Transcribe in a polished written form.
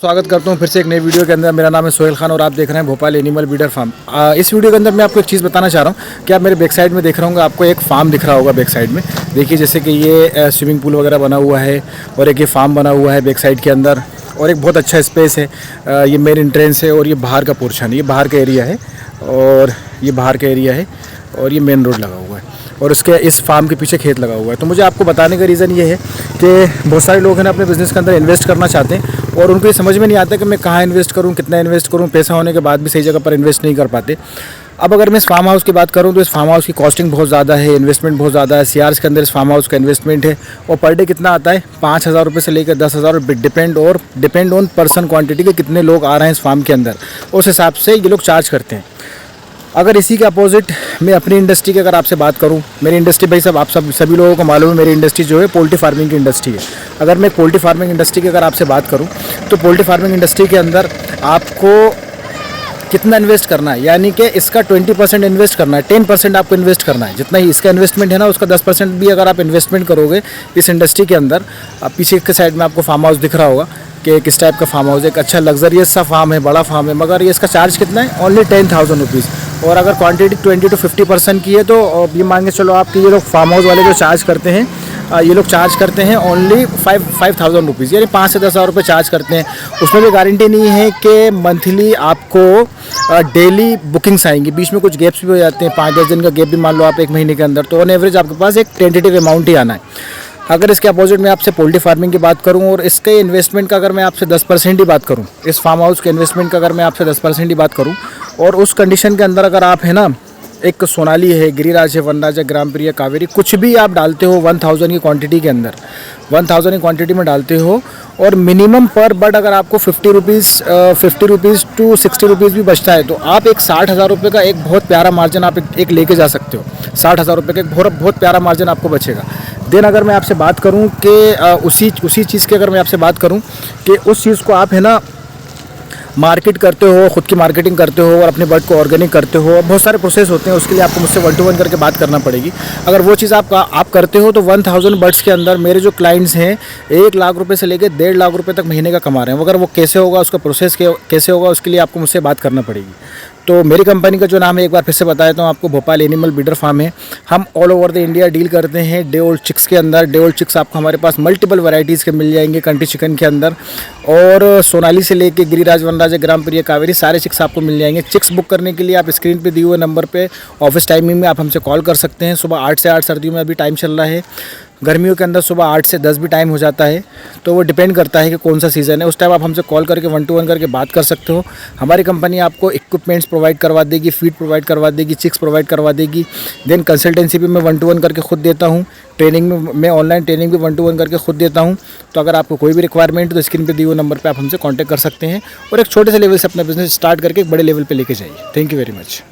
स्वागत करता हूं फिर से एक नई वीडियो के अंदर। मेरा नाम है सोहेल खान और आप देख रहे हैं भोपाल एनिमल ब्रीडर फार्म। इस वीडियो के अंदर मैं आपको एक चीज़ बताना चाह रहा हूं कि आप मेरे बैक साइड में देख रहे होंगे, आपको एक फार्म दिख रहा होगा बैक साइड में। देखिए जैसे कि ये स्विमिंग पूल वगैरह बना हुआ है और एक ये फार्म बना हुआ है बैक साइड के अंदर, और एक बहुत अच्छा स्पेस है। ये मेन एंट्रेंस है और ये बाहर का पोर्शन है, ये बाहर का एरिया है और ये बाहर का एरिया है और ये मेन रोड लगा हुआ है और उसके इस फार्म के पीछे खेत लगा हुआ है। तो मुझे आपको बताने का रीज़न ये है कि बहुत सारे लोग हैं ना अपने बिज़नेस के अंदर इन्वेस्ट करना चाहते हैं और उनको ये समझ में नहीं आता कि मैं कहाँ इन्वेस्ट करूँ, कितना इन्वेस्ट करूँ। पैसा होने के बाद भी सही जगह पर इन्वेस्ट नहीं कर पाते। अब अगर मैं इस फार्म हाउस की बात करूँ तो इस फार्म हाउस की कॉस्टिंग बहुत ज़्यादा है, इन्वेस्टमेंट बहुत ज़्यादा है। सीआर्स के अंदर इस फार्म हाउस का इन्वेस्टमेंट है और पर डे कितना आता है 5,000 रुपये से लेकर 10,000। डिपेंड ऑन पर्सन क्वांटिटी के कितने लोग आ रहे हैं इस फार्म के अंदर, उस हिसाब से ये लोग चार्ज करते हैं। अगर इसी के अपोजिट मैं अपनी इंडस्ट्री की अगर आपसे बात करूं, मेरी इंडस्ट्री भाई सब आप सभी लोगों को मालूम है, मेरी इंडस्ट्री जो है पोल्ट्री फार्मिंग की इंडस्ट्री है। अगर मैं पोल्ट्री फार्मिंग इंडस्ट्री की अगर आपसे बात करूं तो पोल्ट्री फार्मिंग इंडस्ट्री के अंदर आपको कितना इन्वेस्ट करना है, यानी कि इसका 20% इन्वेस्ट करना है, 10% आपको इन्वेस्ट करना है। जितना ही इसका इन्वेस्टमेंट है ना, उसका 10% भी अगर आप इन्वेस्टमेंट करोगे इस इंडस्ट्री के अंदर। पीछे के साइड में आपको फार्म हाउस दिख रहा होगा कि किस टाइप का फार्म हाउस है, एक अच्छा लग्जरियस सा फार्म है, बड़ा फार्म है, मगर ये इसका चार्ज कितना है, ओनली 10,000 रुपीज़। और अगर क्वांटिटी 20 to 50% की है तो ये मान के चलो आपकी ये लोग फार्म हाउस वाले जो चार्ज करते हैं, ये लोग चार्ज करते हैं ओनली 5,000 रुपीज़, यानी 5 से 10,000 रुपये चार्ज करते हैं। उसमें भी गारंटी नहीं है कि मंथली आपको डेली बुकिंग्स आएंगी, बीच में कुछ गैप्स भी हो जाते हैं, 5-10 दिन का गैप भी मान लो आप एक महीने के अंदर, तो ऑन एवरेज आपके पास एक टेंटेटिव अमाउंट ही आना है। अगर इसके अपोजिट में आपसे पोल्ट्री फार्मिंग की बात करूं और इसके इन्वेस्टमेंट का अगर मैं आपसे 10% ही बात करूं, इस फार्म हाउस के इन्वेस्टमेंट का अगर मैं आपसे 10% ही बात करूं, और उस कंडीशन के अंदर अगर आप है ना, एक सोनाली है, गिरिराज है, वनराज है, ग्राम प्रिया, कावेरी, कुछ भी आप डालते हो 1,000 की क्वांटिटी के अंदर, 1,000 की क्वांटिटी में डालते हो और मिनिमम पर बर्ड अगर आपको 50 रुपीज़ टू 60 रुपीज़ भी बचता है, तो आप एक 60,000 रुपये का एक बहुत प्यारा मार्जिन आप एक लेके जा सकते हो। 60,000 रुपये का एक बहुत प्यारा मार्जिन आपको बचेगा। देन अगर मैं आपसे बात करूं कि उसी चीज़ की अगर मैं आपसे बात करूं कि उस चीज़ को आप है ना मार्केट करते हो, ख़ुद की मार्केटिंग करते हो और अपने बर्ड को ऑर्गेनिक करते हो, बहुत सारे प्रोसेस होते हैं, उसके लिए आपको मुझसे 1-to-1 करके बात करना पड़ेगी। अगर वो चीज़ आप करते हो तो 1,000 बर्ड्स के अंदर मेरे जो क्लाइंट्स हैं 1 लाख रुपये से लेकर 1.5 लाख रुपये तक महीने का कमा रहे हैं। अगर वो कैसे होगा, उसका प्रोसेस कैसे होगा, उसके लिए आपको मुझसे बात करना पड़ेगी। तो मेरी कंपनी का जो नाम है एक बार फिर से बता देता हूँ आपको, भोपाल एनिमल ब्रीडर फार्म है। हम all over the India deal करते हैं डे ओल्ड चिक्स के अंदर। डे ओल्ड चिक्स आपको हमारे पास मल्टीपल वैरायटीज़ के मिल जाएंगे कंट्री चिकन के अंदर, और सोनाली से लेके गिरिराज, वनराज, ग्राम प्रिया, कावेरी, सारे चिक्स आपको मिल जाएंगे। चिक्स बुक करने के लिए आप स्क्रीन पे दिए हुए नंबर पे ऑफिस टाइमिंग में आप हमसे कॉल कर सकते हैं। सुबह 8 से 8, सर्दियों में अभी टाइम चल रहा है, गर्मियों के अंदर सुबह 8 से 10 भी टाइम हो जाता है, तो वो डिपेंड करता है कि कौन सा सीज़न है। उस टाइम आप हमसे कॉल करके 1-to-1 करके बात कर सकते हो। हमारी कंपनी आपको इक्विपमेंट्स प्रोवाइड करवा देगी, फीड प्रोवाइड करवा देगी, चिक्स प्रोवाइड करवा देगी। देन कंसल्टेंसी भी मैं 1-to-1 करके खुद देता हूँ। ट्रेनिंग में मैं ऑनलाइन ट्रेनिंग भी 1-to-1 करके खुद देता हूँ। तो अगर आपको कोई भी रिक्वायरमेंट तो स्क्रीन पर दिए हुए नंबर पर आप हमसे कॉन्टैक्ट कर सकते हैं और एक छोटे से लेवल से अपना बिजनेस स्टार्ट करके एक बड़े लेवल पर लेके जाइए। Thank you very much.